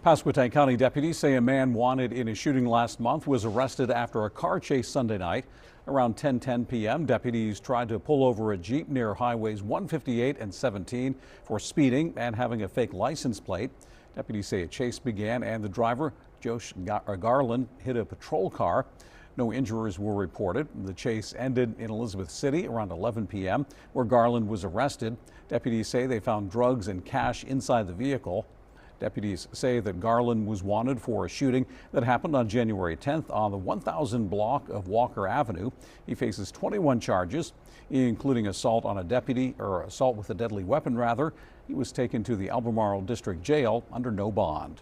Pasquotank County deputies say a man wanted in a shooting last month was arrested after a car chase Sunday night. Around 10:10 p.m., deputies tried to pull over a Jeep near highways 158 and 17 for speeding and having a fake license plate. Deputies say a chase began and the driver, Josh Garland, hit a patrol car. No injuries were reported. The chase ended in Elizabeth City around 11 p.m., where Garland was arrested. Deputies say they found drugs and cash inside the vehicle. Deputies say that Garland was wanted for a shooting that happened on January 10th on the 1000 block of Walker Avenue. He faces 21 charges, including assault on a deputy, or assault with a deadly weapon rather. He was taken to the Albemarle District Jail under no bond.